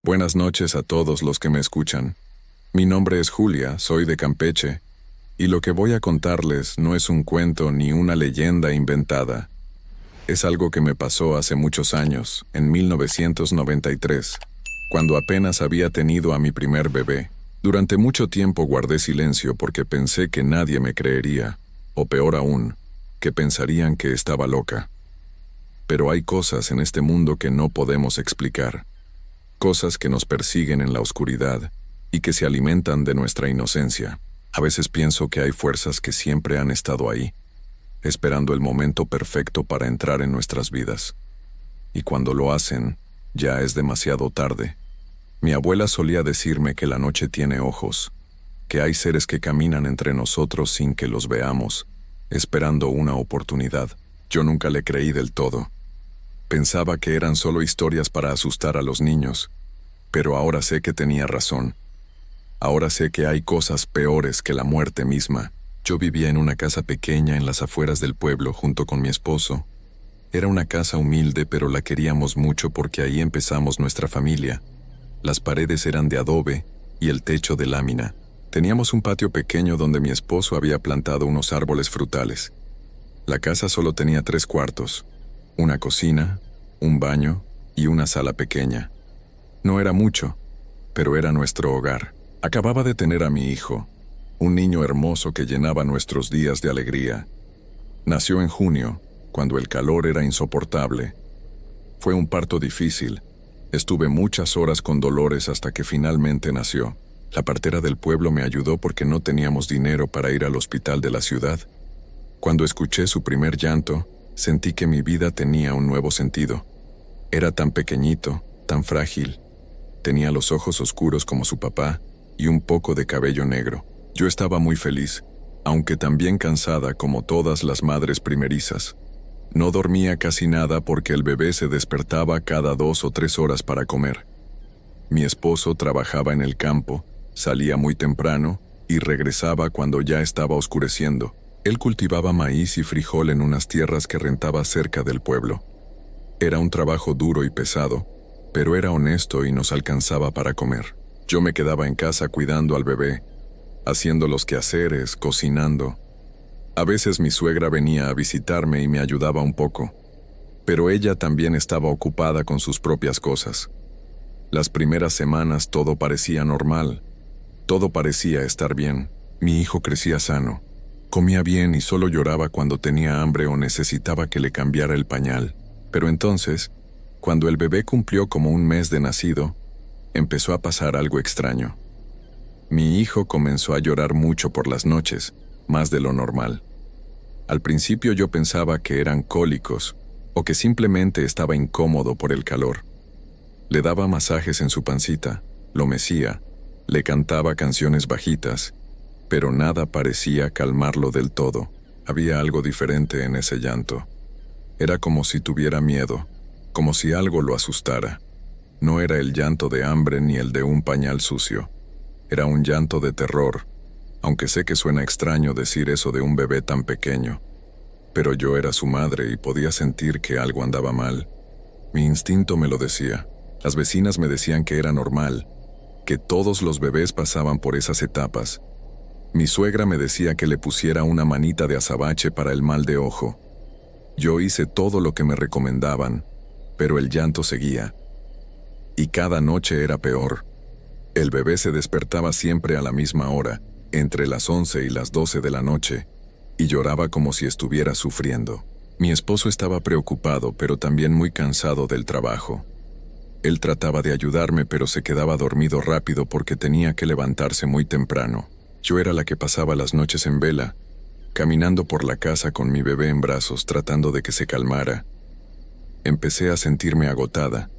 Buenas noches a todos los que me escuchan. Mi nombre es Julia, soy de Campeche, y lo que voy a contarles no es un cuento ni una leyenda inventada. Es algo que me pasó hace muchos años, en 1993, cuando apenas había tenido a mi primer bebé. Durante mucho tiempo guardé silencio porque pensé que nadie me creería, o peor aún, que pensarían que estaba loca. Pero hay cosas en este mundo que no podemos explicar, cosas que nos persiguen en la oscuridad y que se alimentan de nuestra inocencia. A veces pienso que hay fuerzas que siempre han estado ahí, esperando el momento perfecto para entrar en nuestras vidas. Y cuando lo hacen, ya es demasiado tarde. Mi abuela solía decirme que la noche tiene ojos, que hay seres que caminan entre nosotros sin que los veamos, esperando una oportunidad. Yo nunca le creí del todo. Pensaba que eran solo historias para asustar a los niños, pero ahora sé que tenía razón. Ahora sé que hay cosas peores que la muerte misma. Yo vivía en una casa pequeña en las afueras del pueblo junto con mi esposo. Era una casa humilde, pero la queríamos mucho porque ahí empezamos nuestra familia. Las paredes eran de adobe y el techo de lámina. Teníamos un patio pequeño donde mi esposo había plantado unos árboles frutales. La casa solo tenía 3 cuartos, una cocina, un baño y una sala pequeña. No era mucho, pero era nuestro hogar. Acababa de tener a mi hijo, un niño hermoso que llenaba nuestros días de alegría. Nació en junio, cuando el calor era insoportable. Fue un parto difícil. Estuve muchas horas con dolores hasta que finalmente nació. La partera del pueblo me ayudó porque no teníamos dinero para ir al hospital de la ciudad. Cuando escuché su primer llanto, sentí que mi vida tenía un nuevo sentido. Era tan pequeñito, tan frágil. Tenía los ojos oscuros como su papá y un poco de cabello negro. Yo estaba muy feliz, aunque también cansada como todas las madres primerizas. No dormía casi nada porque el bebé se despertaba cada 2 o 3 horas para comer. Mi esposo trabajaba en el campo, salía muy temprano y regresaba cuando ya estaba oscureciendo. Él cultivaba maíz y frijol en unas tierras que rentaba cerca del pueblo. Era un trabajo duro y pesado, pero era honesto y nos alcanzaba para comer. Yo me quedaba en casa cuidando al bebé, haciendo los quehaceres, cocinando. A veces mi suegra venía a visitarme y me ayudaba un poco, pero ella también estaba ocupada con sus propias cosas. Las primeras semanas todo parecía normal, todo parecía estar bien. Mi hijo crecía sano, comía bien y solo lloraba cuando tenía hambre o necesitaba que le cambiara el pañal. Pero entonces, cuando el bebé cumplió como 1 mes de nacido, empezó a pasar algo extraño. Mi hijo comenzó a llorar mucho por las noches, más de lo normal. Al principio yo pensaba que eran cólicos o que simplemente estaba incómodo por el calor. Le daba masajes en su pancita, lo mecía, le cantaba canciones bajitas, pero nada parecía calmarlo del todo. Había algo diferente en ese llanto. Era como si tuviera miedo, como si algo lo asustara. No era el llanto de hambre ni el de un pañal sucio. Era un llanto de terror, aunque sé que suena extraño decir eso de un bebé tan pequeño. Pero yo era su madre y podía sentir que algo andaba mal. Mi instinto me lo decía. Las vecinas me decían que era normal, que todos los bebés pasaban por esas etapas. Mi suegra me decía que le pusiera una manita de azabache para el mal de ojo. Yo hice todo lo que me recomendaban, pero el llanto seguía. Y cada noche era peor. El bebé se despertaba siempre a la misma hora, entre las 11 y las 12 de la noche, y lloraba como si estuviera sufriendo. Mi esposo estaba preocupado, pero también muy cansado del trabajo. Él trataba de ayudarme, pero se quedaba dormido rápido porque tenía que levantarse muy temprano. Yo era la que pasaba las noches en vela, caminando por la casa con mi bebé en brazos, tratando de que se calmara. Empecé a sentirme agotada,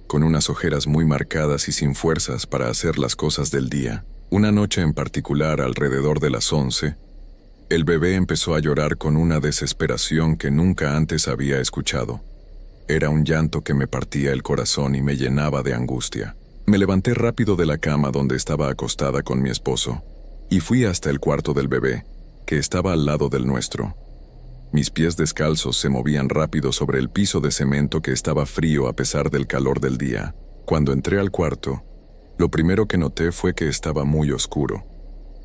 con unas ojeras muy marcadas y sin fuerzas para hacer las cosas del día. Una noche en particular, alrededor de las 11, el bebé empezó a llorar con una desesperación que nunca antes había escuchado. Era un llanto que me partía el corazón y me llenaba de angustia. Me levanté rápido de la cama donde estaba acostada con mi esposo, y fui hasta el cuarto del bebé, que estaba al lado del nuestro. Mis pies descalzos se movían rápido sobre el piso de cemento que estaba frío a pesar del calor del día. Cuando entré al cuarto, lo primero que noté fue que estaba muy oscuro.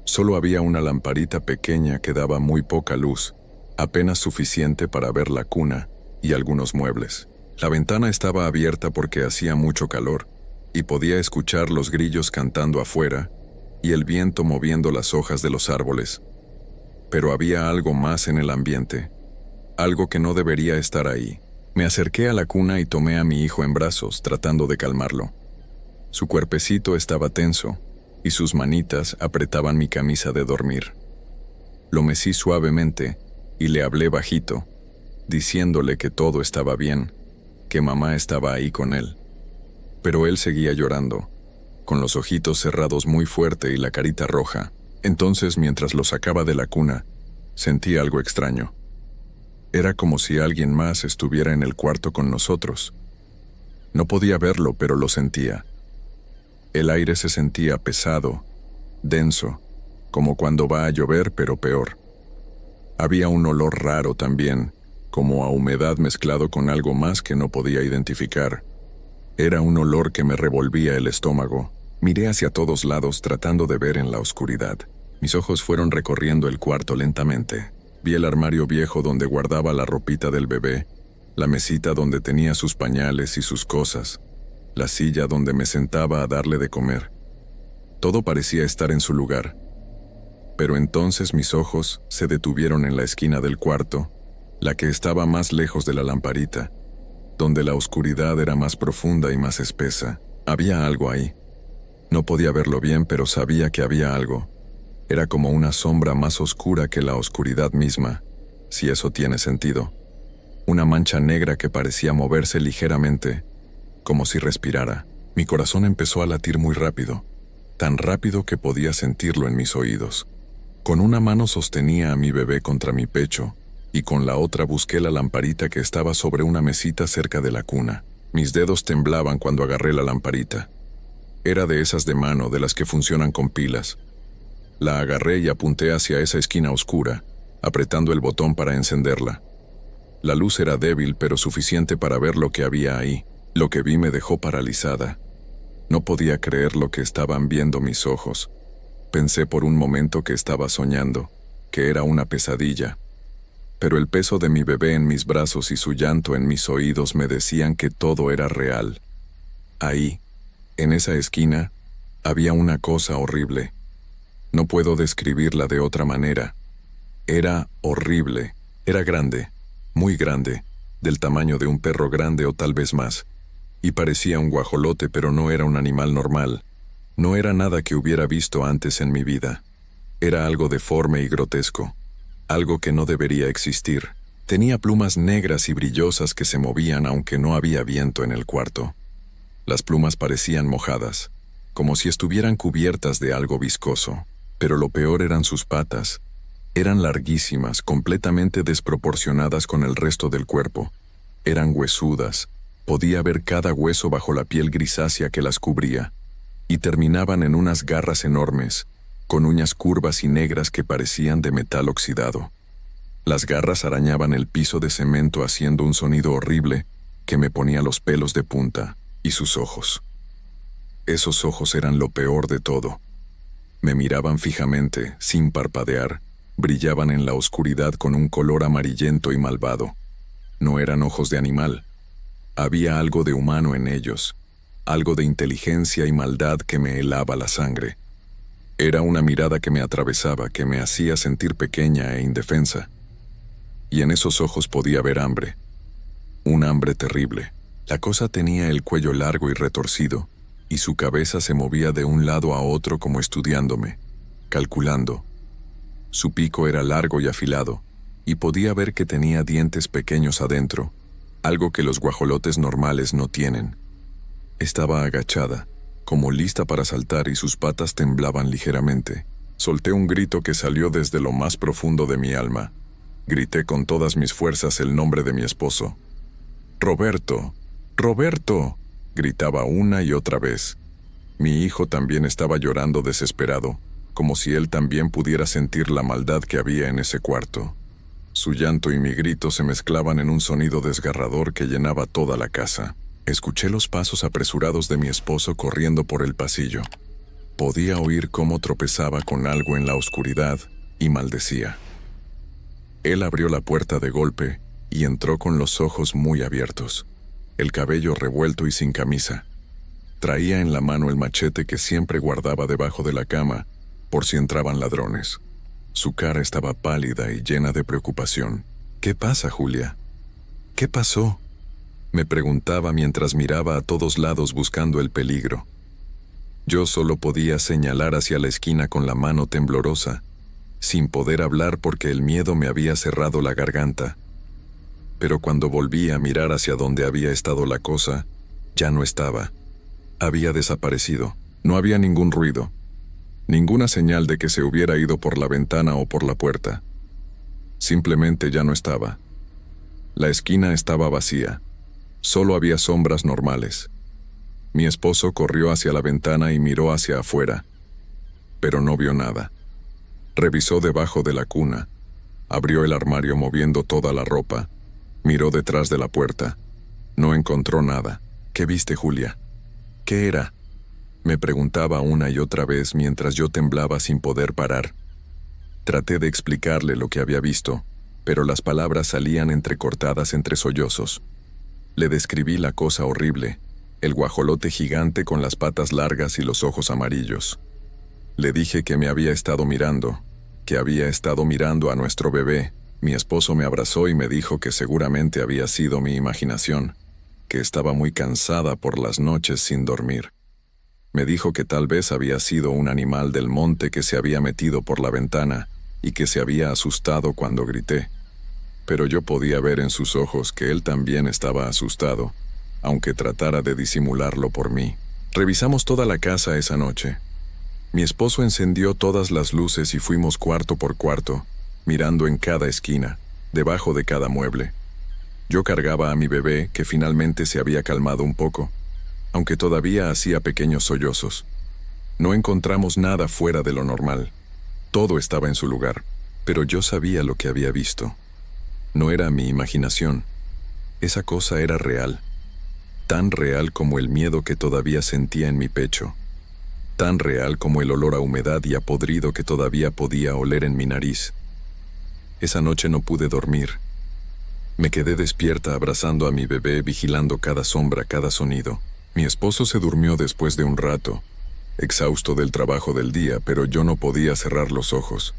Solo había una lamparita pequeña que daba muy poca luz, apenas suficiente para ver la cuna y algunos muebles. La ventana estaba abierta porque hacía mucho calor, y podía escuchar los grillos cantando afuera y el viento moviendo las hojas de los árboles. Pero había algo más en el ambiente, algo que no debería estar ahí. Me acerqué a la cuna y tomé a mi hijo en brazos, tratando de calmarlo. Su cuerpecito estaba tenso, y sus manitas apretaban mi camisa de dormir. Lo mecí suavemente y le hablé bajito, diciéndole que todo estaba bien, que mamá estaba ahí con él. Pero él seguía llorando, con los ojitos cerrados muy fuerte y la carita roja. Entonces, mientras lo sacaba de la cuna, sentí algo extraño. Era como si alguien más estuviera en el cuarto con nosotros. No podía verlo, pero lo sentía. El aire se sentía pesado, denso, como cuando va a llover, pero peor. Había un olor raro también, como a humedad mezclado con algo más que no podía identificar. Era un olor que me revolvía el estómago. Miré hacia todos lados tratando de ver en la oscuridad. Mis ojos fueron recorriendo el cuarto lentamente. Vi el armario viejo donde guardaba la ropita del bebé, la mesita donde tenía sus pañales y sus cosas, la silla donde me sentaba a darle de comer. Todo parecía estar en su lugar. Pero entonces mis ojos se detuvieron en la esquina del cuarto, la que estaba más lejos de la lamparita, donde la oscuridad era más profunda y más espesa. Había algo ahí. No podía verlo bien, pero sabía que había algo. Era como una sombra más oscura que la oscuridad misma, si eso tiene sentido. Una mancha negra que parecía moverse ligeramente, como si respirara. Mi corazón empezó a latir muy rápido, tan rápido que podía sentirlo en mis oídos. Con una mano sostenía a mi bebé contra mi pecho, y con la otra busqué la lamparita que estaba sobre una mesita cerca de la cuna. Mis dedos temblaban cuando agarré la lamparita. Era de esas de mano, de las que funcionan con pilas. La agarré y apunté hacia esa esquina oscura, apretando el botón para encenderla. La luz era débil, pero suficiente para ver lo que había ahí. Lo que vi me dejó paralizada. No podía creer lo que estaban viendo mis ojos. Pensé por un momento que estaba soñando, que era una pesadilla. Pero el peso de mi bebé en mis brazos y su llanto en mis oídos me decían que todo era real. Ahí, en esa esquina, había una cosa horrible. No puedo describirla de otra manera. Era horrible. Era grande, muy grande, del tamaño de un perro grande o tal vez más. Y parecía un guajolote, pero no era un animal normal. No era nada que hubiera visto antes en mi vida. Era algo deforme y grotesco. Algo que no debería existir. Tenía plumas negras y brillosas que se movían aunque no había viento en el cuarto. Las plumas parecían mojadas, como si estuvieran cubiertas de algo viscoso. Pero lo peor eran sus patas. Eran larguísimas, completamente desproporcionadas con el resto del cuerpo. Eran huesudas. Podía ver cada hueso bajo la piel grisácea que las cubría. Y terminaban en unas garras enormes, con uñas curvas y negras que parecían de metal oxidado. Las garras arañaban el piso de cemento haciendo un sonido horrible que me ponía los pelos de punta. Y sus ojos. Esos ojos eran lo peor de todo. Me miraban fijamente, sin parpadear, brillaban en la oscuridad con un color amarillento y malvado. No eran ojos de animal. Había algo de humano en ellos, algo de inteligencia y maldad que me helaba la sangre. Era una mirada que me atravesaba, que me hacía sentir pequeña e indefensa. Y en esos ojos podía ver hambre. Un hambre terrible. La cosa tenía el cuello largo y retorcido, y su cabeza se movía de un lado a otro como estudiándome, calculando. Su pico era largo y afilado, y podía ver que tenía dientes pequeños adentro, algo que los guajolotes normales no tienen. Estaba agachada, como lista para saltar, y sus patas temblaban ligeramente. Solté un grito que salió desde lo más profundo de mi alma. Grité con todas mis fuerzas el nombre de mi esposo. «¡Roberto! ¡Roberto!», gritaba una y otra vez. Mi hijo también estaba llorando desesperado, como si él también pudiera sentir la maldad que había en ese cuarto. Su llanto y mi grito se mezclaban en un sonido desgarrador que llenaba toda la casa. Escuché los pasos apresurados de mi esposo corriendo por el pasillo. Podía oír cómo tropezaba con algo en la oscuridad y maldecía. Él abrió la puerta de golpe y entró con los ojos muy abiertos, el cabello revuelto y sin camisa. Traía en la mano el machete que siempre guardaba debajo de la cama por si entraban ladrones. Su cara estaba pálida y llena de preocupación. ¿Qué pasa, Julia? ¿Qué pasó?, me preguntaba mientras miraba a todos lados buscando el peligro. Yo solo podía señalar hacia la esquina con la mano temblorosa, sin poder hablar porque el miedo me había cerrado la garganta. Pero cuando volví a mirar hacia donde había estado la cosa, ya no estaba. Había desaparecido. No había ningún ruido, ninguna señal de que se hubiera ido por la ventana o por la puerta. Simplemente ya no estaba. La esquina estaba vacía. Solo había sombras normales. Mi esposo corrió hacia la ventana y miró hacia afuera, pero no vio nada. Revisó debajo de la cuna, abrió el armario moviendo toda la ropa, miró detrás de la puerta. No encontró nada. ¿Qué viste, Julia? ¿Qué era?, me preguntaba una y otra vez mientras yo temblaba sin poder parar. Traté de explicarle lo que había visto, pero las palabras salían entrecortadas entre sollozos. Le describí la cosa horrible, el guajolote gigante con las patas largas y los ojos amarillos. Le dije que me había estado mirando, que había estado mirando a nuestro bebé. Mi esposo me abrazó y me dijo que seguramente había sido mi imaginación, que estaba muy cansada por las noches sin dormir. Me dijo que tal vez había sido un animal del monte que se había metido por la ventana y que se había asustado cuando grité. Pero yo podía ver en sus ojos que él también estaba asustado, aunque tratara de disimularlo por mí. Revisamos toda la casa esa noche. Mi esposo encendió todas las luces y fuimos cuarto por cuarto, mirando en cada esquina, debajo de cada mueble. Yo cargaba a mi bebé, que finalmente se había calmado un poco, aunque todavía hacía pequeños sollozos. No encontramos nada fuera de lo normal. Todo estaba en su lugar, pero yo sabía lo que había visto. No era mi imaginación. Esa cosa era real. Tan real como el miedo que todavía sentía en mi pecho. Tan real como el olor a humedad y a podrido que todavía podía oler en mi nariz. Esa noche no pude dormir. Me quedé despierta abrazando a mi bebé, vigilando cada sombra, cada sonido. Mi esposo se durmió después de un rato, exhausto del trabajo del día, pero yo no podía cerrar los ojos.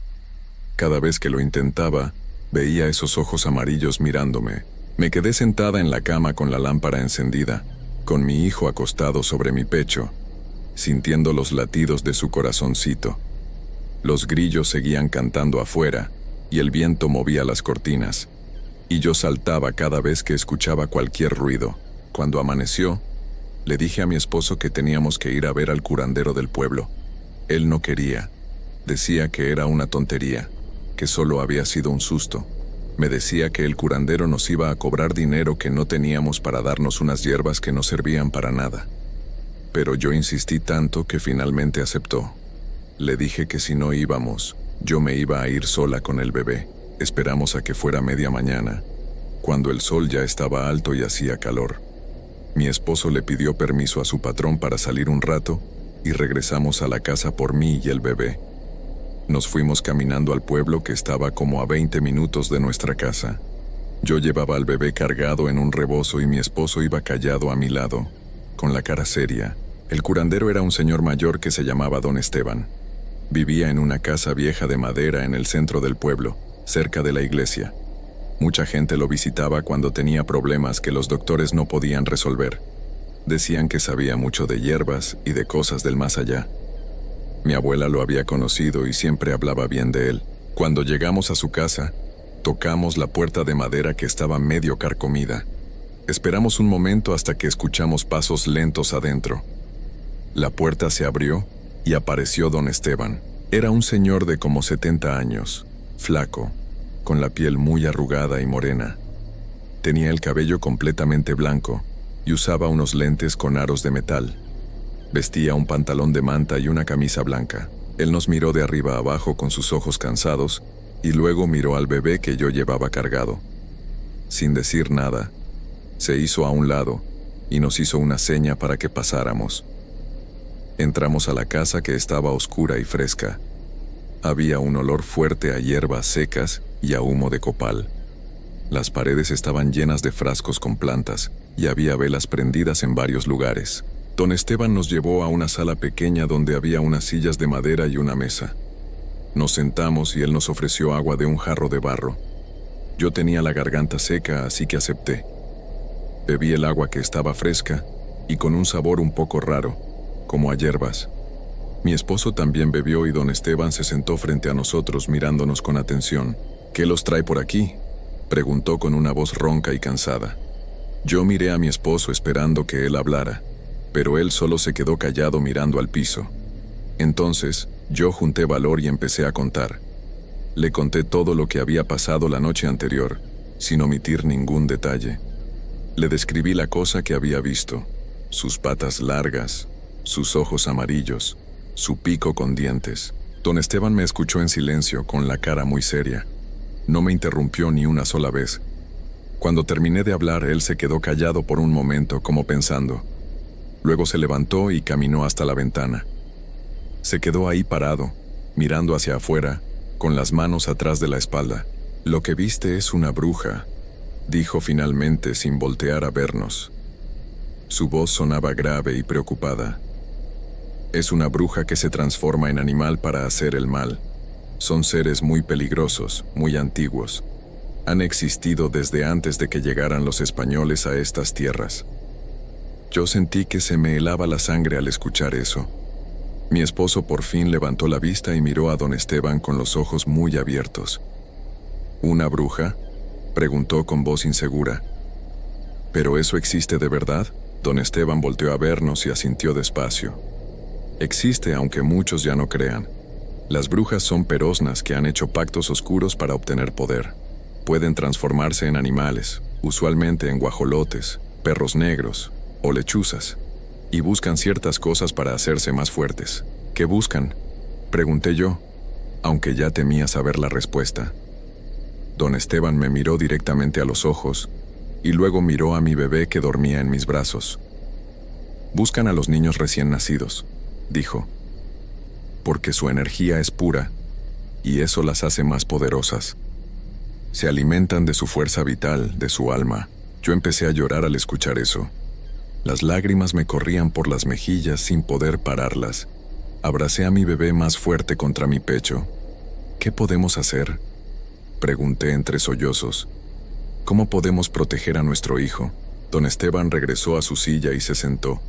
Cada vez que lo intentaba, veía esos ojos amarillos mirándome. Me quedé sentada en la cama con la lámpara encendida, con mi hijo acostado sobre mi pecho, sintiendo los latidos de su corazoncito. Los grillos seguían cantando afuera, y el viento movía las cortinas, y yo saltaba cada vez que escuchaba cualquier ruido. Cuando amaneció, le dije a mi esposo que teníamos que ir a ver al curandero del pueblo. Él no quería. Decía que era una tontería, que solo había sido un susto. Me decía que el curandero nos iba a cobrar dinero que no teníamos para darnos unas hierbas que no servían para nada. Pero yo insistí tanto que finalmente aceptó. Le dije que si no íbamos, yo me iba a ir sola con el bebé. Esperamos a que fuera media mañana, cuando el sol ya estaba alto y hacía calor. Mi esposo le pidió permiso a su patrón para salir un rato y regresamos a la casa por mí y el bebé. Nos fuimos caminando al pueblo que estaba como a 20 minutos de nuestra casa. Yo llevaba al bebé cargado en un rebozo y mi esposo iba callado a mi lado, con la cara seria. El curandero era un señor mayor que se llamaba Don Esteban. Vivía en una casa vieja de madera en el centro del pueblo, cerca de la iglesia. Mucha gente lo visitaba cuando tenía problemas que los doctores no podían resolver. Decían que sabía mucho de hierbas y de cosas del más allá. Mi abuela lo había conocido y siempre hablaba bien de él. Cuando llegamos a su casa, tocamos la puerta de madera que estaba medio carcomida. Esperamos un momento hasta que escuchamos pasos lentos adentro. La puerta se abrió y apareció Don Esteban. Era un señor de como 70 años, flaco, con la piel muy arrugada y morena. Tenía el cabello completamente blanco y usaba unos lentes con aros de metal. Vestía un pantalón de manta y una camisa blanca. Él nos miró de arriba a abajo con sus ojos cansados y luego miró al bebé que yo llevaba cargado. Sin decir nada, se hizo a un lado y nos hizo una seña para que pasáramos. Entramos a la casa, que estaba oscura y fresca. Había un olor fuerte a hierbas secas y a humo de copal. Las paredes estaban llenas de frascos con plantas y había velas prendidas en varios lugares. Don Esteban nos llevó a una sala pequeña donde había unas sillas de madera y una mesa. Nos sentamos y él nos ofreció agua de un jarro de barro. Yo tenía la garganta seca, así que acepté. Bebí el agua, que estaba fresca y con un sabor un poco raro, como a hierbas. Mi esposo también bebió y don Esteban se sentó frente a nosotros mirándonos con atención. ¿Qué los trae por aquí?, preguntó con una voz ronca y cansada. Yo miré a mi esposo esperando que él hablara, pero él solo se quedó callado mirando al piso. Entonces, yo junté valor y empecé a contar. Le conté todo lo que había pasado la noche anterior, sin omitir ningún detalle. Le describí la cosa que había visto: sus patas largas, sus ojos amarillos, su pico con dientes. Don Esteban me escuchó en silencio, con la cara muy seria. No me interrumpió ni una sola vez. Cuando terminé de hablar, él se quedó callado por un momento, como pensando. Luego se levantó y caminó hasta la ventana. Se quedó ahí parado, mirando hacia afuera, con las manos atrás de la espalda. «Lo que viste es una bruja», dijo finalmente sin voltear a vernos. Su voz sonaba grave y preocupada. «Es una bruja que se transforma en animal para hacer el mal. Son seres muy peligrosos, muy antiguos. Han existido desde antes de que llegaran los españoles a estas tierras». Yo sentí que se me helaba la sangre al escuchar eso. Mi esposo por fin levantó la vista y miró a don Esteban con los ojos muy abiertos. «¿Una bruja?», preguntó con voz insegura. «¿Pero eso existe de verdad?». Don Esteban volteó a vernos y asintió despacio. «Existe, aunque muchos ya no crean. Las brujas son peroznas que han hecho pactos oscuros para obtener poder. Pueden transformarse en animales, usualmente en guajolotes, perros negros o lechuzas, y buscan ciertas cosas para hacerse más fuertes». «¿Qué buscan?», pregunté yo, aunque ya temía saber la respuesta. Don Esteban me miró directamente a los ojos y luego miró a mi bebé que dormía en mis brazos. «Buscan a los niños recién nacidos», dijo, «porque su energía es pura y eso las hace más poderosas. Se alimentan de su fuerza vital, de su alma». Yo empecé a llorar al escuchar eso. Las lágrimas me corrían por las mejillas sin poder pararlas. Abracé a mi bebé más fuerte contra mi pecho. «¿Qué podemos hacer?», pregunté entre sollozos. «¿Cómo podemos proteger a nuestro hijo?». Don Esteban regresó a su silla y se sentó.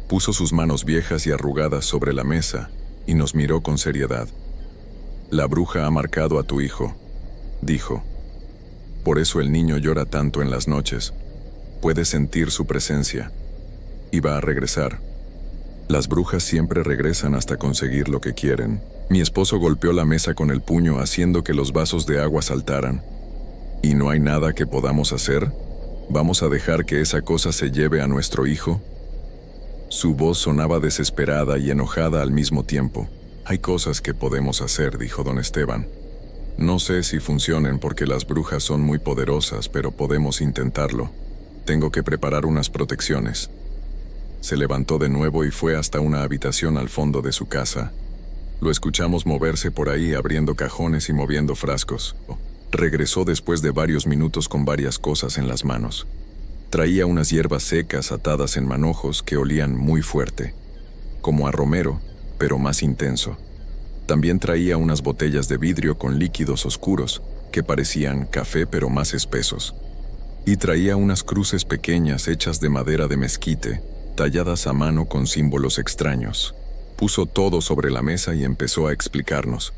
Puso sus manos viejas y arrugadas sobre la mesa y nos miró con seriedad. «La bruja ha marcado a tu hijo», dijo. «Por eso el niño llora tanto en las noches. Puede sentir su presencia. Y va a regresar. Las brujas siempre regresan hasta conseguir lo que quieren». Mi esposo golpeó la mesa con el puño, haciendo que los vasos de agua saltaran. «¿Y no hay nada que podamos hacer? ¿Vamos a dejar que esa cosa se lleve a nuestro hijo?». Su voz sonaba desesperada y enojada al mismo tiempo. «Hay cosas que podemos hacer», dijo don Esteban. «No sé si funcionen porque las brujas son muy poderosas, pero podemos intentarlo. Tengo que preparar unas protecciones». Se levantó de nuevo y fue hasta una habitación al fondo de su casa. Lo escuchamos moverse por ahí, abriendo cajones y moviendo frascos. Regresó después de varios minutos con varias cosas en las manos. Traía unas hierbas secas atadas en manojos que olían muy fuerte, como a romero, pero más intenso. También traía unas botellas de vidrio con líquidos oscuros, que parecían café pero más espesos. Y traía unas cruces pequeñas hechas de madera de mezquite, talladas a mano con símbolos extraños. Puso todo sobre la mesa y empezó a explicarnos.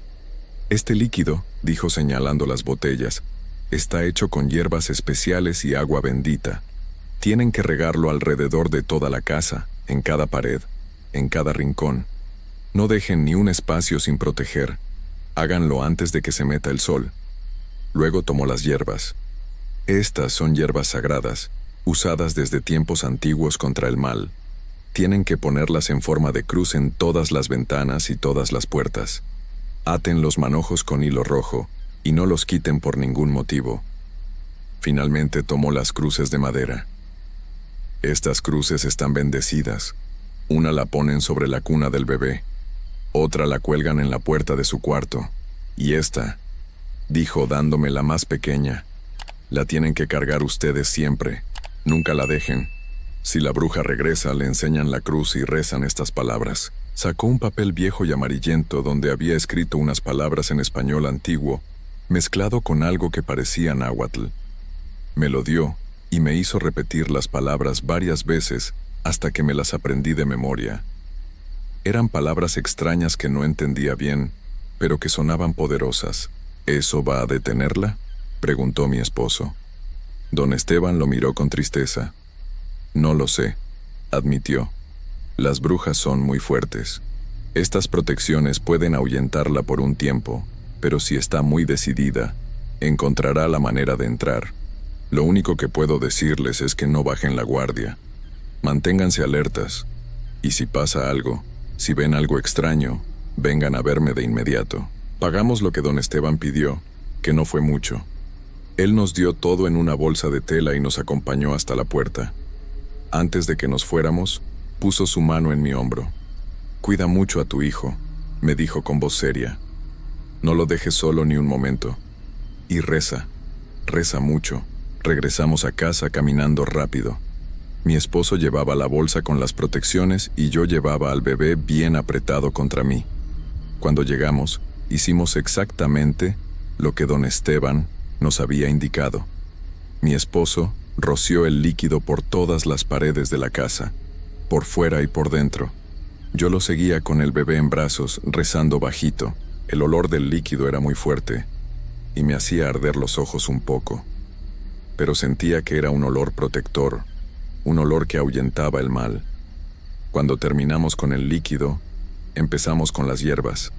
«Este líquido», dijo señalando las botellas, «está hecho con hierbas especiales y agua bendita. Tienen que regarlo alrededor de toda la casa, en cada pared, en cada rincón. No dejen ni un espacio sin proteger. Háganlo antes de que se meta el sol». Luego tomó las hierbas. «Estas son hierbas sagradas, usadas desde tiempos antiguos contra el mal. Tienen que ponerlas en forma de cruz en todas las ventanas y todas las puertas. Aten los manojos con hilo rojo y no los quiten por ningún motivo». Finalmente tomó las cruces de madera. Estas cruces están bendecidas. Una la ponen sobre la cuna del bebé, otra la cuelgan en la puerta de su cuarto, y esta, dijo dándome la más pequeña, la tienen que cargar ustedes siempre. Nunca la dejen. Si la bruja regresa, le enseñan la cruz y rezan estas palabras. Sacó un papel viejo y amarillento donde había escrito unas palabras en español antiguo, mezclado con algo que parecía náhuatl. Me lo dio y me hizo repetir las palabras varias veces hasta que me las aprendí de memoria. Eran palabras extrañas que no entendía bien, pero que sonaban poderosas. ¿Eso va a detenerla?, preguntó mi esposo. Don Esteban lo miró con tristeza. No lo sé, admitió. Las brujas son muy fuertes. Estas protecciones pueden ahuyentarla por un tiempo, pero si está muy decidida, encontrará la manera de entrar. Lo único que puedo decirles es que no bajen la guardia. Manténganse alertas, y si pasa algo, si ven algo extraño, vengan a verme de inmediato. Pagamos lo que don Esteban pidió, que no fue mucho. Él nos dio todo en una bolsa de tela y nos acompañó hasta la puerta. Antes de que nos fuéramos, puso su mano en mi hombro. «Cuida mucho a tu hijo», me dijo con voz seria. «No lo dejes solo ni un momento. Y reza mucho». Regresamos a casa caminando rápido. Mi esposo llevaba la bolsa con las protecciones y yo llevaba al bebé bien apretado contra mí. Cuando llegamos, hicimos exactamente lo que don Esteban nos había indicado. Mi esposo roció el líquido por todas las paredes de la casa, por fuera y por dentro. Yo lo seguía con el bebé en brazos, rezando bajito. El olor del líquido era muy fuerte y me hacía arder los ojos un poco. Pero sentía que era un olor protector, un olor que ahuyentaba el mal. Cuando terminamos con el líquido, empezamos con las hierbas.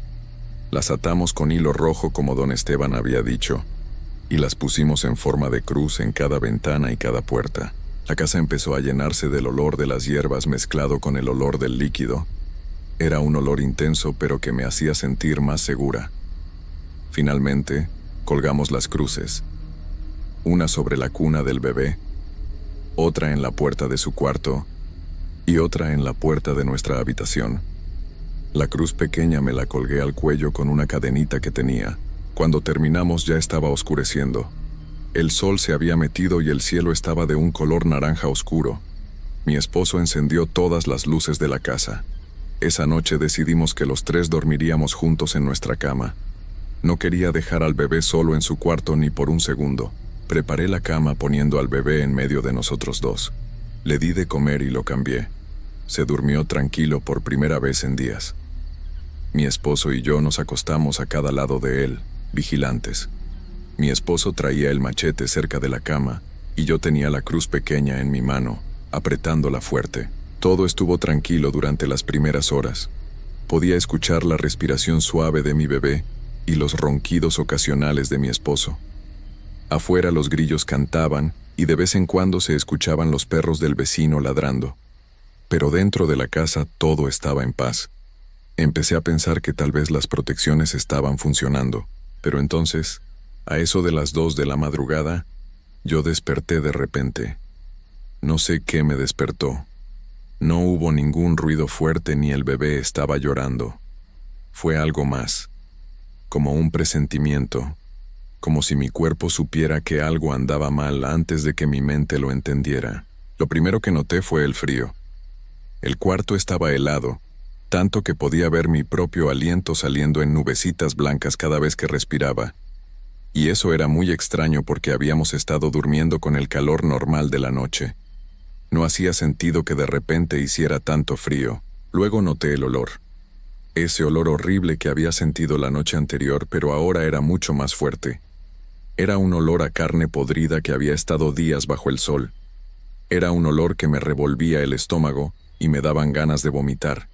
Las atamos con hilo rojo como don Esteban había dicho, y las pusimos en forma de cruz en cada ventana y cada puerta. La casa empezó a llenarse del olor de las hierbas mezclado con el olor del líquido. Era un olor intenso, pero que me hacía sentir más segura. Finalmente, colgamos las cruces. Una sobre la cuna del bebé, otra en la puerta de su cuarto y otra en la puerta de nuestra habitación. La cruz pequeña me la colgué al cuello con una cadenita que tenía. Cuando terminamos ya estaba oscureciendo. El sol se había metido y el cielo estaba de un color naranja oscuro. Mi esposo encendió todas las luces de la casa. Esa noche decidimos que los tres dormiríamos juntos en nuestra cama. No quería dejar al bebé solo en su cuarto ni por un segundo. Preparé la cama poniendo al bebé en medio de nosotros dos. Le di de comer y lo cambié. Se durmió tranquilo por primera vez en días. Mi esposo y yo nos acostamos a cada lado de él, vigilantes. Mi esposo traía el machete cerca de la cama y yo tenía la cruz pequeña en mi mano, apretándola fuerte. Todo estuvo tranquilo durante las primeras horas. Podía escuchar la respiración suave de mi bebé y los ronquidos ocasionales de mi esposo. Afuera los grillos cantaban y de vez en cuando se escuchaban los perros del vecino ladrando. Pero dentro de la casa todo estaba en paz. Empecé a pensar que tal vez las protecciones estaban funcionando, pero entonces, a eso de las 2 de la madrugada, yo desperté de repente. No sé qué me despertó. No hubo ningún ruido fuerte ni el bebé estaba llorando. Fue algo más, como un presentimiento, como si mi cuerpo supiera que algo andaba mal antes de que mi mente lo entendiera. Lo primero que noté fue el frío. El cuarto estaba helado, tanto que podía ver mi propio aliento saliendo en nubecitas blancas cada vez que respiraba. Y eso era muy extraño porque habíamos estado durmiendo con el calor normal de la noche. No hacía sentido que de repente hiciera tanto frío. Luego noté el olor. Ese olor horrible que había sentido la noche anterior, pero ahora era mucho más fuerte. Era un olor a carne podrida que había estado días bajo el sol. Era un olor que me revolvía el estómago y me daban ganas de vomitar.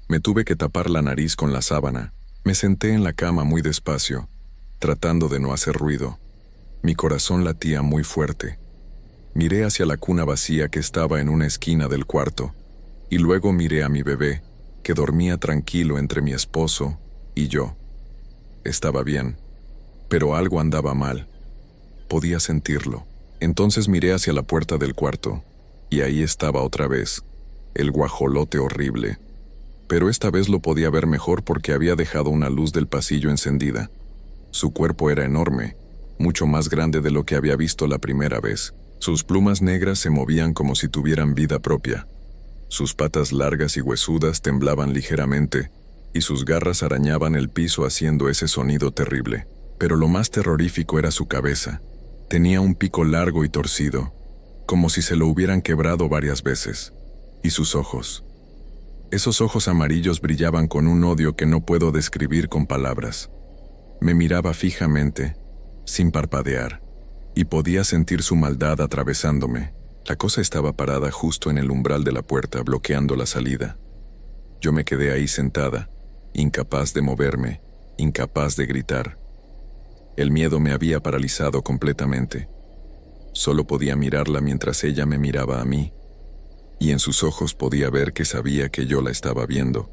Me tuve que tapar la nariz con la sábana. Me senté en la cama muy despacio, tratando de no hacer ruido. Mi corazón latía muy fuerte. Miré hacia la cuna vacía que estaba en una esquina del cuarto, y luego miré a mi bebé, que dormía tranquilo entre mi esposo y yo. Estaba bien, pero algo andaba mal. Podía sentirlo. Entonces miré hacia la puerta del cuarto. Y ahí estaba otra vez, el guajolote horrible. Pero esta vez lo podía ver mejor porque había dejado una luz del pasillo encendida. Su cuerpo era enorme, mucho más grande de lo que había visto la primera vez. Sus plumas negras se movían como si tuvieran vida propia. Sus patas largas y huesudas temblaban ligeramente, y sus garras arañaban el piso haciendo ese sonido terrible. Pero lo más terrorífico era su cabeza. Tenía un pico largo y torcido, como si se lo hubieran quebrado varias veces. Y sus ojos. Esos ojos amarillos brillaban con un odio que no puedo describir con palabras. Me miraba fijamente, sin parpadear, y podía sentir su maldad atravesándome. La cosa estaba parada justo en el umbral de la puerta, bloqueando la salida. Yo me quedé ahí sentada, incapaz de moverme, incapaz de gritar. El miedo me había paralizado completamente. Solo podía mirarla mientras ella me miraba a mí, y en sus ojos podía ver que sabía que yo la estaba viendo,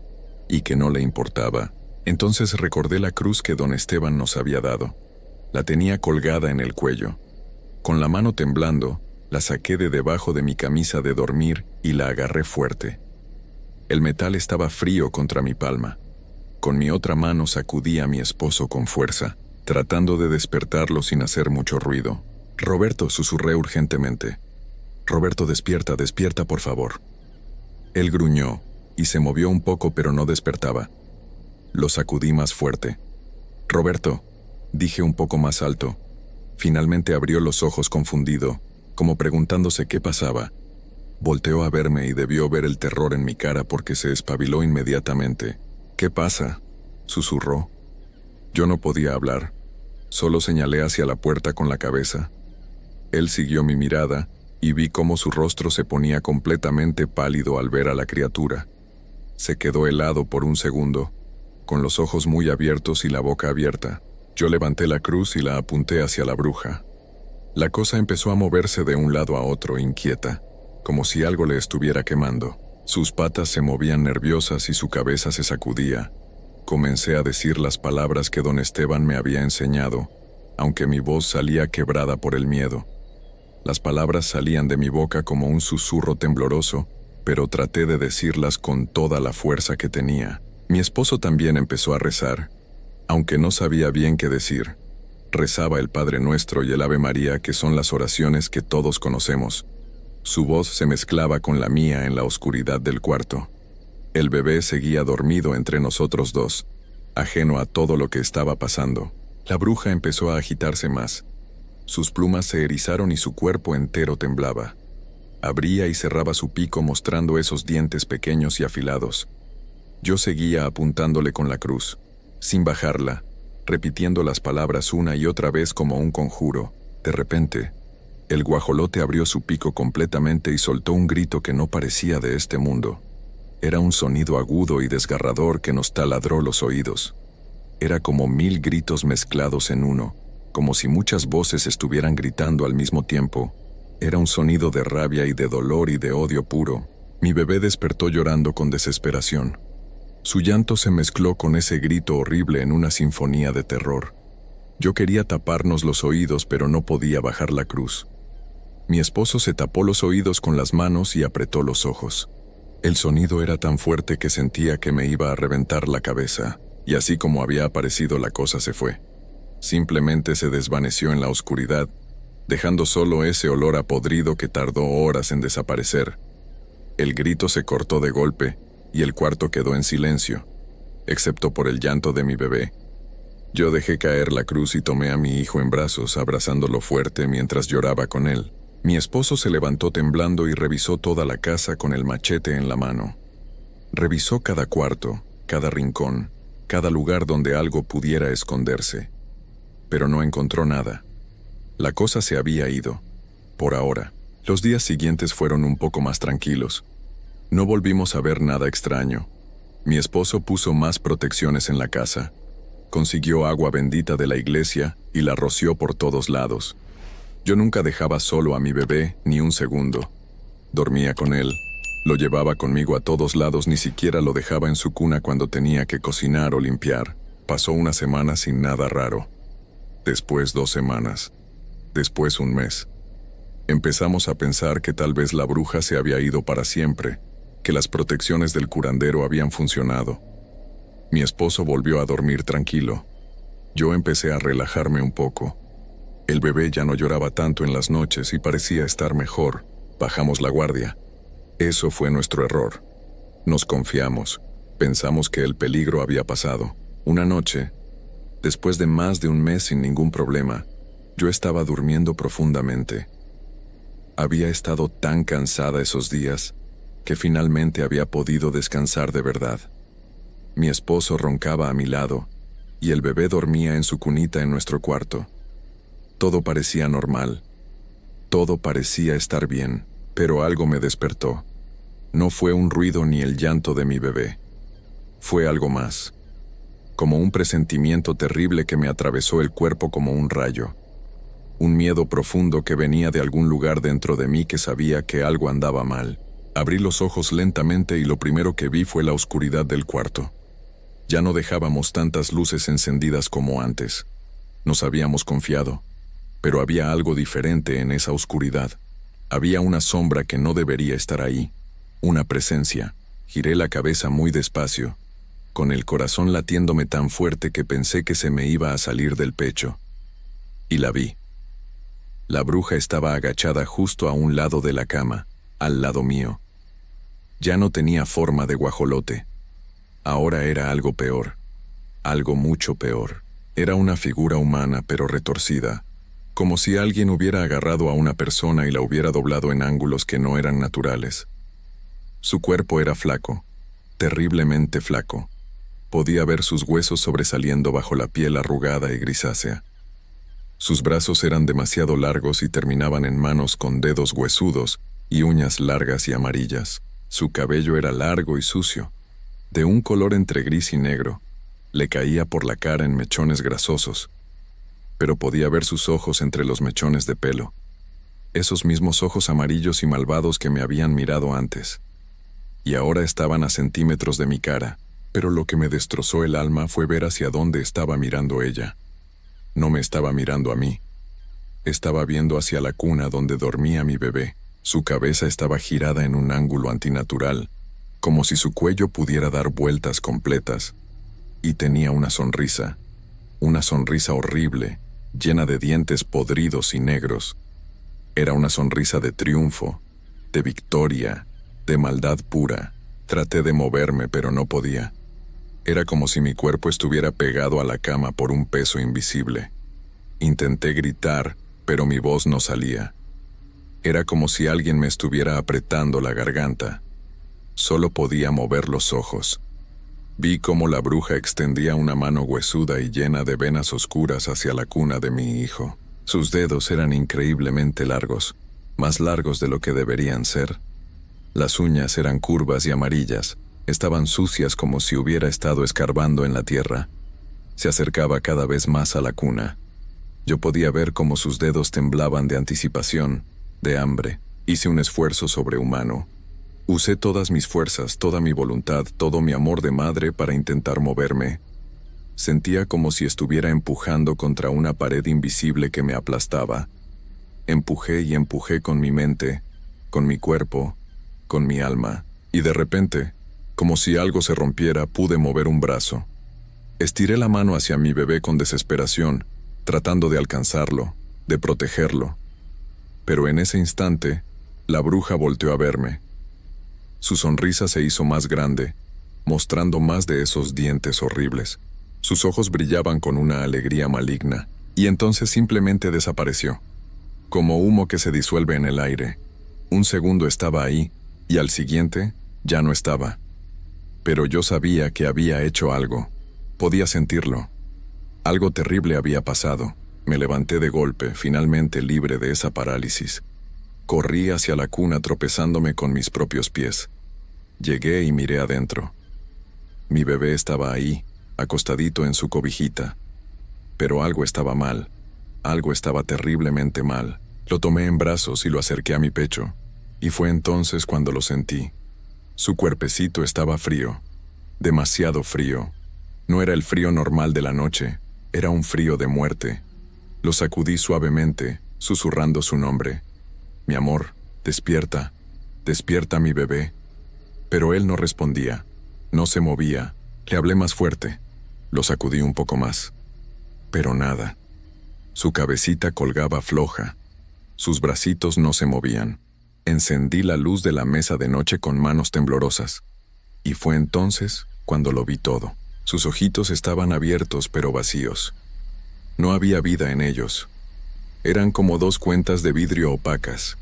y que no le importaba. Entonces recordé la cruz que don Esteban nos había dado. La tenía colgada en el cuello. Con la mano temblando, la saqué de debajo de mi camisa de dormir y la agarré fuerte. El metal estaba frío contra mi palma. Con mi otra mano sacudí a mi esposo con fuerza, tratando de despertarlo sin hacer mucho ruido. «Roberto», susurré urgentemente. «Roberto, despierta, despierta, por favor». Él gruñó, y se movió un poco pero no despertaba. Lo sacudí más fuerte. «Roberto», dije un poco más alto. Finalmente abrió los ojos confundido, como preguntándose qué pasaba. Volteó a verme y debió ver el terror en mi cara porque se espabiló inmediatamente. «¿Qué pasa?», susurró. Yo no podía hablar. Solo señalé hacia la puerta con la cabeza. Él siguió mi mirada y vi cómo su rostro se ponía completamente pálido al ver a la criatura. Se quedó helado por un segundo, con los ojos muy abiertos y la boca abierta. Yo levanté la cruz y la apunté hacia la bruja. La cosa empezó a moverse de un lado a otro, inquieta, como si algo le estuviera quemando. Sus patas se movían nerviosas y su cabeza se sacudía. Comencé a decir las palabras que don Esteban me había enseñado, aunque mi voz salía quebrada por el miedo. Las palabras salían de mi boca como un susurro tembloroso, pero traté de decirlas con toda la fuerza que tenía. Mi esposo también empezó a rezar, aunque no sabía bien qué decir. Rezaba el Padre Nuestro y el Ave María, que son las oraciones que todos conocemos. Su voz se mezclaba con la mía en la oscuridad del cuarto. El bebé seguía dormido entre nosotros dos, ajeno a todo lo que estaba pasando. La bruja empezó a agitarse más. Sus plumas se erizaron y su cuerpo entero temblaba. Abría y cerraba su pico mostrando esos dientes pequeños y afilados. Yo seguía apuntándole con la cruz, sin bajarla, repitiendo las palabras una y otra vez como un conjuro. De repente, el guajolote abrió su pico completamente y soltó un grito que no parecía de este mundo. Era un sonido agudo y desgarrador que nos taladró los oídos. Era como 1000 gritos mezclados en uno, como si muchas voces estuvieran gritando al mismo tiempo. Era un sonido de rabia y de dolor y de odio puro. Mi bebé despertó llorando con desesperación. Su llanto se mezcló con ese grito horrible en una sinfonía de terror. Yo quería taparnos los oídos, pero no podía bajar la cruz. Mi esposo se tapó los oídos con las manos y apretó los ojos. El sonido era tan fuerte que sentía que me iba a reventar la cabeza, y así como había aparecido la cosa se fue. Simplemente se desvaneció en la oscuridad, dejando solo ese olor a podrido que tardó horas en desaparecer. El grito se cortó de golpe, y el cuarto quedó en silencio, excepto por el llanto de mi bebé. Yo dejé caer la cruz y tomé a mi hijo en brazos, abrazándolo fuerte mientras lloraba con él. Mi esposo se levantó temblando y revisó toda la casa con el machete en la mano. Revisó cada cuarto, cada rincón, cada lugar donde algo pudiera esconderse. Pero no encontró nada. La cosa se había ido. Por ahora. Los días siguientes fueron un poco más tranquilos. No volvimos a ver nada extraño. Mi esposo puso más protecciones en la casa. Consiguió agua bendita de la iglesia y la roció por todos lados. Yo nunca dejaba solo a mi bebé ni un segundo. Dormía con él, lo llevaba conmigo a todos lados, ni siquiera lo dejaba en su cuna cuando tenía que cocinar o limpiar. Pasó una semana sin nada raro. Después 2 semanas. Después un mes. Empezamos a pensar que tal vez la bruja se había ido para siempre, que las protecciones del curandero habían funcionado. Mi esposo volvió a dormir tranquilo. Yo empecé a relajarme un poco. El bebé ya no lloraba tanto en las noches y parecía estar mejor. Bajamos la guardia. Eso fue nuestro error. Nos confiamos. Pensamos que el peligro había pasado. Una noche, después de más de un mes sin ningún problema, yo estaba durmiendo profundamente. Había estado tan cansada esos días que finalmente había podido descansar de verdad. Mi esposo roncaba a mi lado y el bebé dormía en su cunita en nuestro cuarto. Todo parecía normal. Todo parecía estar bien, pero algo me despertó. No fue un ruido ni el llanto de mi bebé. Fue algo más. Como un presentimiento terrible que me atravesó el cuerpo como un rayo. Un miedo profundo que venía de algún lugar dentro de mí que sabía que algo andaba mal. Abrí los ojos lentamente y lo primero que vi fue la oscuridad del cuarto. Ya no dejábamos tantas luces encendidas como antes. Nos habíamos confiado, pero había algo diferente en esa oscuridad. Había una sombra que no debería estar ahí, una presencia. Giré la cabeza muy despacio, con el corazón latiéndome tan fuerte que pensé que se me iba a salir del pecho. Y la vi. La bruja estaba agachada justo a un lado de la cama, al lado mío. Ya no tenía forma de guajolote. Ahora era algo peor, algo mucho peor. Era una figura humana pero retorcida, como si alguien hubiera agarrado a una persona y la hubiera doblado en ángulos que no eran naturales. Su cuerpo era flaco, terriblemente flaco. Podía ver sus huesos sobresaliendo bajo la piel arrugada y grisácea. Sus brazos eran demasiado largos y terminaban en manos con dedos huesudos y uñas largas y amarillas. Su cabello era largo y sucio, de un color entre gris y negro. Le caía por la cara en mechones grasosos, pero podía ver sus ojos entre los mechones de pelo. Esos mismos ojos amarillos y malvados que me habían mirado antes. Y ahora estaban a centímetros de mi cara, pero lo que me destrozó el alma fue ver hacia dónde estaba mirando ella. No me estaba mirando a mí. Estaba viendo hacia la cuna donde dormía mi bebé. Su cabeza estaba girada en un ángulo antinatural, como si su cuello pudiera dar vueltas completas. Y tenía una sonrisa horrible, llena de dientes podridos y negros. Era una sonrisa de triunfo, de victoria, de maldad pura. Traté de moverme, pero no podía. Era como si mi cuerpo estuviera pegado a la cama por un peso invisible. Intenté gritar, pero mi voz no salía. Era como si alguien me estuviera apretando la garganta. Solo podía mover los ojos. Vi cómo la bruja extendía una mano huesuda y llena de venas oscuras hacia la cuna de mi hijo. Sus dedos eran increíblemente largos, más largos de lo que deberían ser. Las uñas eran curvas y amarillas, estaban sucias como si hubiera estado escarbando en la tierra. Se acercaba cada vez más a la cuna. Yo podía ver cómo sus dedos temblaban de anticipación, de hambre. Hice un esfuerzo sobrehumano. Usé todas mis fuerzas, toda mi voluntad, todo mi amor de madre para intentar moverme. Sentía como si estuviera empujando contra una pared invisible que me aplastaba. Empujé y empujé con mi mente, con mi cuerpo, con mi alma, y de repente, como si algo se rompiera, pude mover un brazo. Estiré la mano hacia mi bebé con desesperación, tratando de alcanzarlo, de protegerlo. Pero en ese instante, la bruja volteó a verme. Su sonrisa se hizo más grande, mostrando más de esos dientes horribles. Sus ojos brillaban con una alegría maligna, y entonces simplemente desapareció, como humo que se disuelve en el aire. Un segundo estaba ahí, y al siguiente, ya no estaba. Pero yo sabía que había hecho algo. Podía sentirlo. Algo terrible había pasado. Me levanté de golpe, finalmente libre de esa parálisis. Corrí hacia la cuna tropezándome con mis propios pies. Llegué y miré adentro. Mi bebé estaba ahí, acostadito en su cobijita. Pero algo estaba mal. Algo estaba terriblemente mal. Lo tomé en brazos y lo acerqué a mi pecho. Y fue entonces cuando lo sentí. Su cuerpecito estaba frío. Demasiado frío. No era el frío normal de la noche. Era un frío de muerte. Lo sacudí suavemente, susurrando su nombre. Mi amor, despierta, despierta mi bebé. Pero él no respondía, no se movía. Le hablé más fuerte, lo sacudí un poco más. Pero nada. Su cabecita colgaba floja. Sus bracitos no se movían. Encendí la luz de la mesa de noche con manos temblorosas. Y fue entonces cuando lo vi todo. Sus ojitos estaban abiertos pero vacíos. No había vida en ellos. Eran como dos cuentas de vidrio opacas.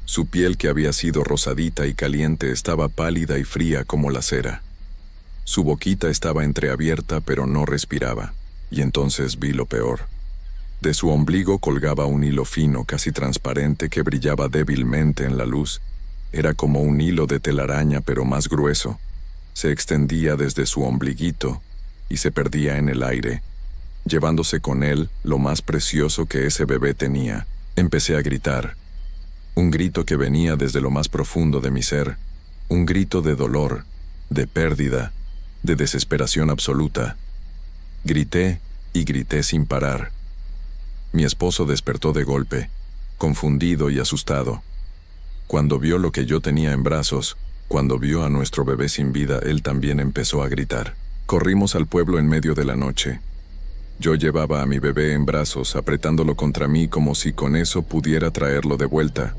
Su piel, que había sido rosadita y caliente, estaba pálida y fría como la cera. Su boquita estaba entreabierta pero no respiraba. Y entonces vi lo peor. De su ombligo colgaba un hilo fino, casi transparente, que brillaba débilmente en la luz. Era como un hilo de telaraña, pero más grueso. Se extendía desde su ombliguito y se perdía en el aire, llevándose con él lo más precioso que ese bebé tenía. Empecé a gritar. Un grito que venía desde lo más profundo de mi ser. Un grito de dolor, de pérdida, de desesperación absoluta. Grité y grité sin parar. Mi esposo despertó de golpe, confundido y asustado. Cuando vio lo que yo tenía en brazos, cuando vio a nuestro bebé sin vida, él también empezó a gritar. Corrimos al pueblo en medio de la noche. Yo llevaba a mi bebé en brazos, apretándolo contra mí como si con eso pudiera traerlo de vuelta.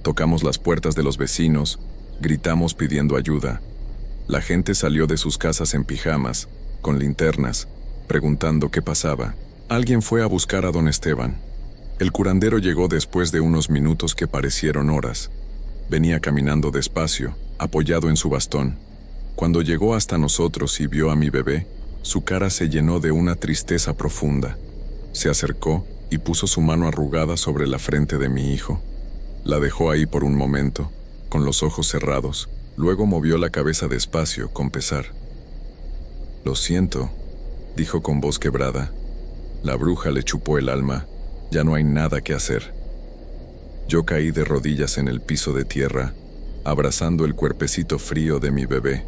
Tocamos las puertas de los vecinos, gritamos pidiendo ayuda. La gente salió de sus casas en pijamas, con linternas, preguntando qué pasaba. Alguien fue a buscar a don Esteban. El curandero llegó después de unos minutos que parecieron horas. Venía caminando despacio, apoyado en su bastón. Cuando llegó hasta nosotros y vio a mi bebé, su cara se llenó de una tristeza profunda. Se acercó y puso su mano arrugada sobre la frente de mi hijo. La dejó ahí por un momento, con los ojos cerrados. Luego movió la cabeza despacio, con pesar. «Lo siento», dijo con voz quebrada. La bruja le chupó el alma. Ya no hay nada que hacer. Yo caí de rodillas en el piso de tierra, abrazando el cuerpecito frío de mi bebé.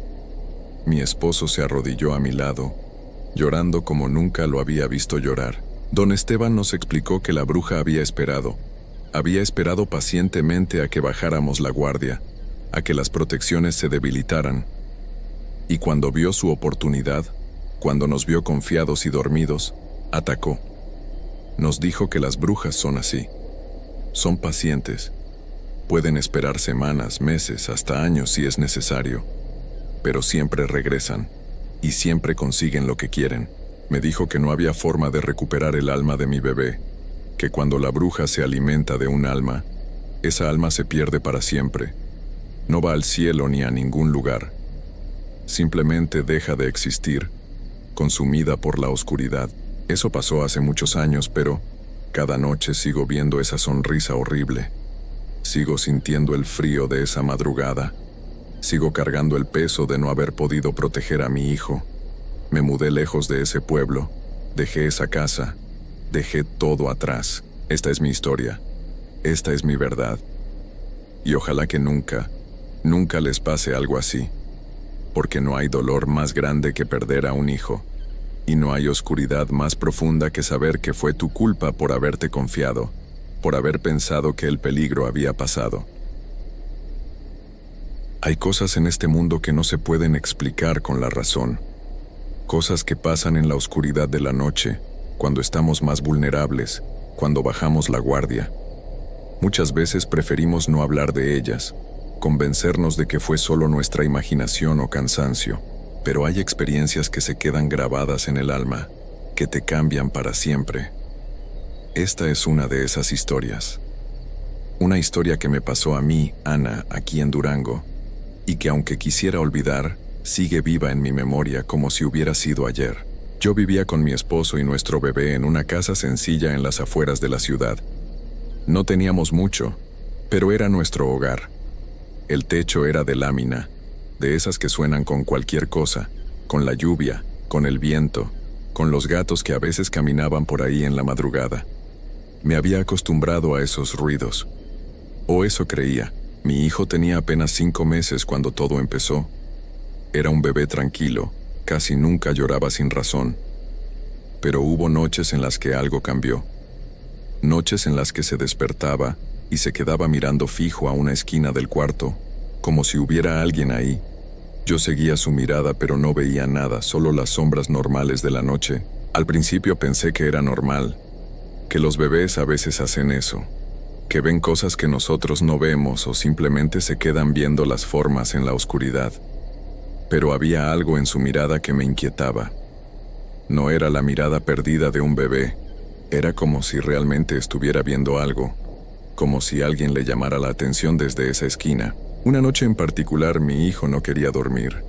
Mi esposo se arrodilló a mi lado, llorando como nunca lo había visto llorar. Don Esteban nos explicó que la bruja había esperado pacientemente a que bajáramos la guardia, a que las protecciones se debilitaran. Y cuando vio su oportunidad, cuando nos vio confiados y dormidos, atacó. Nos dijo que las brujas son así. Son pacientes. Pueden esperar semanas, meses, hasta años si es necesario. Pero siempre regresan. Y siempre consiguen lo que quieren. Me dijo que no había forma de recuperar el alma de mi bebé. Que cuando la bruja se alimenta de un alma, esa alma se pierde para siempre. No va al cielo ni a ningún lugar. Simplemente deja de existir, consumida por la oscuridad. Eso pasó hace muchos años, pero cada noche sigo viendo esa sonrisa horrible. Sigo sintiendo el frío de esa madrugada. Sigo cargando el peso de no haber podido proteger a mi hijo. Me mudé lejos de ese pueblo. Dejé esa casa. Dejé todo atrás. Esta es mi historia. Esta es mi verdad. Y ojalá que nunca, nunca les pase algo así. Porque no hay dolor más grande que perder a un hijo. Y no hay oscuridad más profunda que saber que fue tu culpa por haberte confiado, por haber pensado que el peligro había pasado. Hay cosas en este mundo que no se pueden explicar con la razón. Cosas que pasan en la oscuridad de la noche, cuando estamos más vulnerables, cuando bajamos la guardia. Muchas veces preferimos no hablar de ellas, convencernos de que fue solo nuestra imaginación o cansancio. Pero hay experiencias que se quedan grabadas en el alma, que te cambian para siempre. Esta es una de esas historias. Una historia que me pasó a mí, Ana, aquí en Durango, y que aunque quisiera olvidar, sigue viva en mi memoria como si hubiera sido ayer. Yo vivía con mi esposo y nuestro bebé en una casa sencilla en las afueras de la ciudad. No teníamos mucho, pero era nuestro hogar. El techo era de lámina, de esas que suenan con cualquier cosa, con la lluvia, con el viento, con los gatos que a veces caminaban por ahí en la madrugada. Me había acostumbrado a esos ruidos. O eso creía. Mi hijo tenía apenas 5 meses cuando todo empezó. Era un bebé tranquilo, casi nunca lloraba sin razón. Pero hubo noches en las que algo cambió. Noches en las que se despertaba y se quedaba mirando fijo a una esquina del cuarto, como si hubiera alguien ahí. Yo seguía su mirada, pero no veía nada, solo las sombras normales de la noche. Al principio pensé que era normal, que los bebés a veces hacen eso, que ven cosas que nosotros no vemos o simplemente se quedan viendo las formas en la oscuridad. Pero había algo en su mirada que me inquietaba. No era la mirada perdida de un bebé, era como si realmente estuviera viendo algo, como si alguien le llamara la atención desde esa esquina. Una noche en particular mi hijo no quería dormir.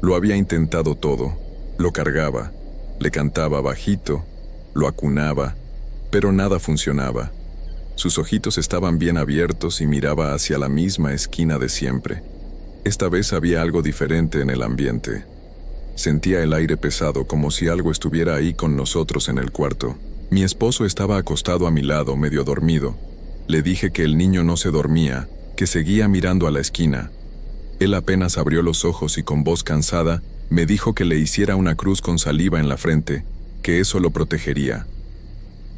Lo había intentado todo, lo cargaba, le cantaba bajito, lo acunaba, pero nada funcionaba. Sus ojitos estaban bien abiertos y miraba hacia la misma esquina de siempre. Esta vez había algo diferente en el ambiente. Sentía el aire pesado, como si algo estuviera ahí con nosotros en el cuarto. Mi esposo estaba acostado a mi lado, medio dormido. Le dije que el niño no se dormía, que seguía mirando a la esquina. Él apenas abrió los ojos y con voz cansada me dijo que le hiciera una cruz con saliva en la frente, que eso lo protegería.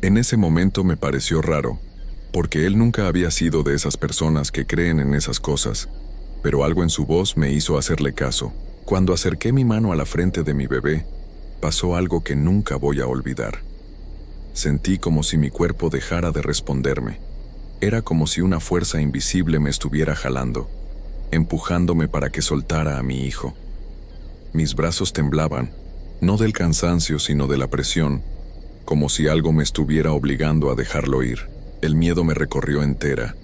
En ese momento me pareció raro, porque él nunca había sido de esas personas que creen en esas cosas, pero algo en su voz me hizo hacerle caso. Cuando acerqué mi mano a la frente de mi bebé, pasó algo que nunca voy a olvidar. Sentí como si mi cuerpo dejara de responderme. Era como si una fuerza invisible me estuviera jalando, empujándome para que soltara a mi hijo. Mis brazos temblaban, no del cansancio sino de la presión, como si algo me estuviera obligando a dejarlo ir. El miedo me recorrió entera.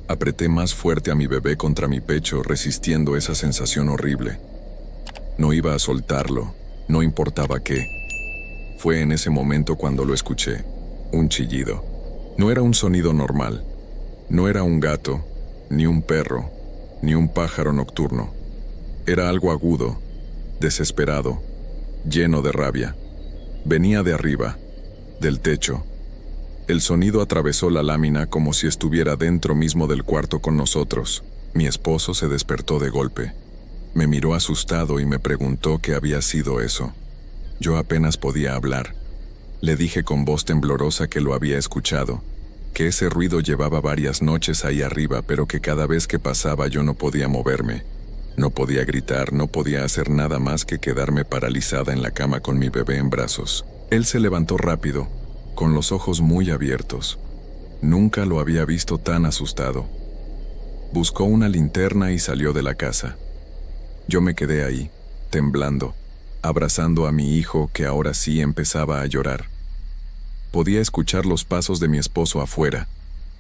Apreté más fuerte a mi bebé contra mi pecho, resistiendo esa sensación horrible. No iba a soltarlo, no importaba qué. Fue en ese momento cuando lo escuché, un chillido. No era un sonido normal. No era un gato, ni un perro, ni un pájaro nocturno. Era algo agudo, desesperado, lleno de rabia. Venía de arriba, del techo. El sonido atravesó la lámina como si estuviera dentro mismo del cuarto con nosotros. Mi esposo se despertó de golpe. Me miró asustado y me preguntó qué había sido eso. Yo apenas podía hablar. Le dije con voz temblorosa que lo había escuchado, que ese ruido llevaba varias noches ahí arriba, pero que cada vez que pasaba yo no podía moverme. No podía gritar, no podía hacer nada más que quedarme paralizada en la cama con mi bebé en brazos. Él se levantó rápido, con los ojos muy abiertos. Nunca lo había visto tan asustado. Buscó una linterna y salió de la casa. Yo me quedé ahí, temblando, abrazando a mi hijo que ahora sí empezaba a llorar. Podía escuchar los pasos de mi esposo afuera,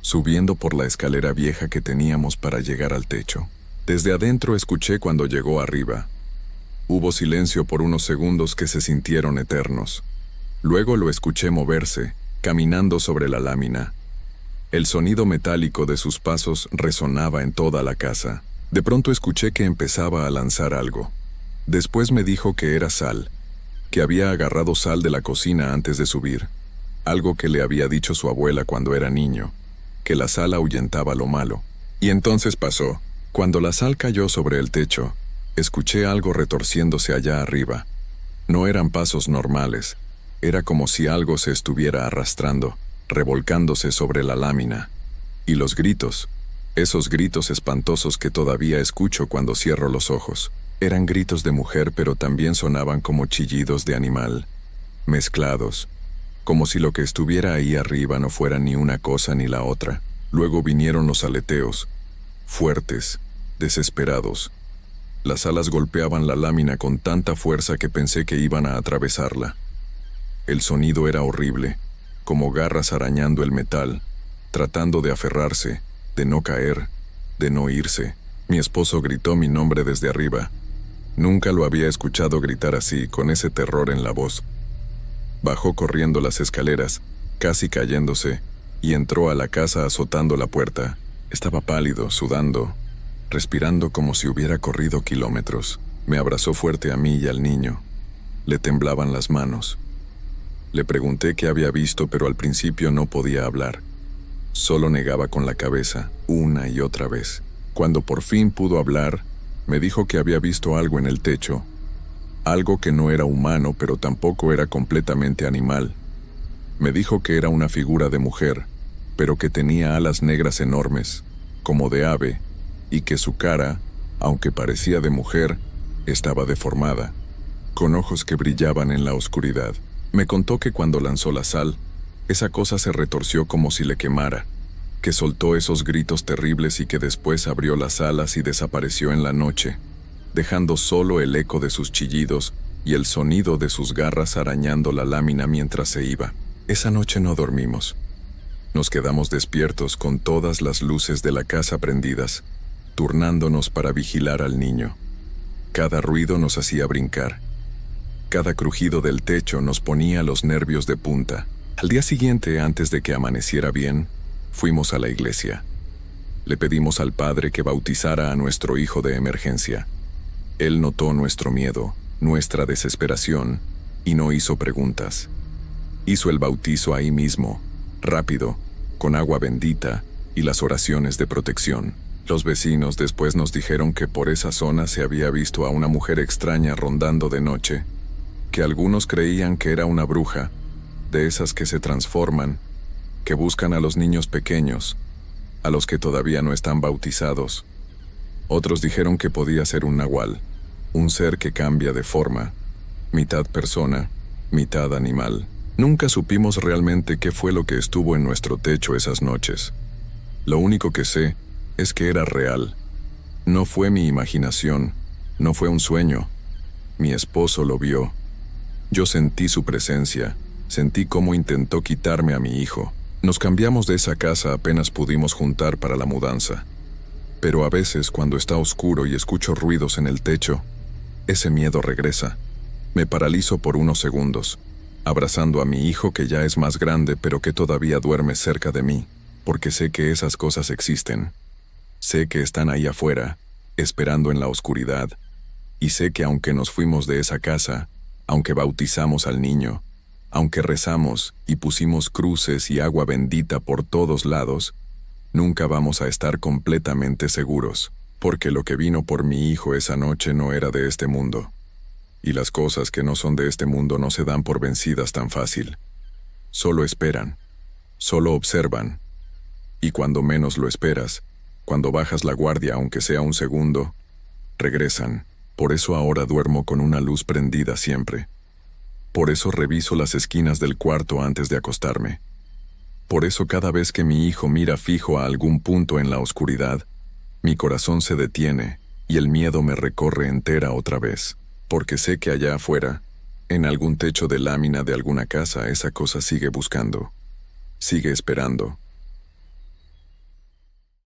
subiendo por la escalera vieja que teníamos para llegar al techo. Desde adentro escuché cuando llegó arriba. Hubo silencio por unos segundos que se sintieron eternos. Luego lo escuché moverse, caminando sobre la lámina. El sonido metálico de sus pasos resonaba en toda la casa. De pronto escuché que empezaba a lanzar algo. Después me dijo que era sal, que había agarrado sal de la cocina antes de subir. Algo que le había dicho su abuela cuando era niño, que la sal ahuyentaba lo malo. Y entonces pasó. Cuando la sal cayó sobre el techo, escuché algo retorciéndose allá arriba. No eran pasos normales, era como si algo se estuviera arrastrando, revolcándose sobre la lámina. Y los gritos, esos gritos espantosos que todavía escucho cuando cierro los ojos, eran gritos de mujer, pero también sonaban como chillidos de animal, mezclados, como si lo que estuviera ahí arriba no fuera ni una cosa ni la otra. Luego vinieron los aleteos, fuertes, desesperados. Las alas golpeaban la lámina con tanta fuerza que pensé que iban a atravesarla. El sonido era horrible, como garras arañando el metal, tratando de aferrarse, de no caer, de no irse. Mi esposo gritó mi nombre desde arriba. Nunca lo había escuchado gritar así, con ese terror en la voz. Bajó corriendo las escaleras, casi cayéndose, y entró a la casa azotando la puerta. Estaba pálido, sudando, respirando como si hubiera corrido kilómetros. Me abrazó fuerte a mí y al niño. Le temblaban las manos. Le pregunté qué había visto, pero al principio no podía hablar. Solo negaba con la cabeza, una y otra vez. Cuando por fin pudo hablar, me dijo que había visto algo en el techo. Algo que no era humano, pero tampoco era completamente animal. Me dijo que era una figura de mujer, pero que tenía alas negras enormes, como de ave, y que su cara, aunque parecía de mujer, estaba deformada, con ojos que brillaban en la oscuridad. Me contó que cuando lanzó la sal, esa cosa se retorció como si le quemara, que soltó esos gritos terribles y que después abrió las alas y desapareció en la noche, dejando solo el eco de sus chillidos y el sonido de sus garras arañando la lámina mientras se iba. Esa noche no dormimos. Nos quedamos despiertos con todas las luces de la casa prendidas, turnándonos para vigilar al niño. Cada ruido nos hacía brincar. Cada crujido del techo nos ponía los nervios de punta. Al día siguiente, antes de que amaneciera bien, fuimos a la iglesia. Le pedimos al padre que bautizara a nuestro hijo de emergencia. Él notó nuestro miedo, nuestra desesperación, y no hizo preguntas. Hizo el bautizo ahí mismo, rápido, con agua bendita y las oraciones de protección. Los vecinos después nos dijeron que por esa zona se había visto a una mujer extraña rondando de noche, que algunos creían que era una bruja, de esas que se transforman, que buscan a los niños pequeños, a los que todavía no están bautizados. Otros dijeron que podía ser un nahual, un ser que cambia de forma, mitad persona, mitad animal. Nunca supimos realmente qué fue lo que estuvo en nuestro techo esas noches. Lo único que sé es que era real. No fue mi imaginación, no fue un sueño. Mi esposo lo vio. Yo sentí su presencia, sentí cómo intentó quitarme a mi hijo. Nos cambiamos de esa casa apenas pudimos juntar para la mudanza. Pero a veces, cuando está oscuro y escucho ruidos en el techo, ese miedo regresa. Me paralizo por unos segundos, abrazando a mi hijo que ya es más grande pero que todavía duerme cerca de mí, porque sé que esas cosas existen. Sé que están ahí afuera, esperando en la oscuridad, y sé que aunque nos fuimos de esa casa, aunque bautizamos al niño, aunque rezamos y pusimos cruces y agua bendita por todos lados, nunca vamos a estar completamente seguros, porque lo que vino por mi hijo esa noche no era de este mundo. Y las cosas que no son de este mundo no se dan por vencidas tan fácil. Solo esperan, solo observan, y cuando menos lo esperas, cuando bajas la guardia aunque sea un segundo, regresan. Por eso ahora duermo con una luz prendida siempre. Por eso reviso las esquinas del cuarto antes de acostarme. Por eso cada vez que mi hijo mira fijo a algún punto en la oscuridad, mi corazón se detiene y el miedo me recorre entera otra vez, porque sé que allá afuera, en algún techo de lámina de alguna casa, esa cosa sigue buscando, sigue esperando,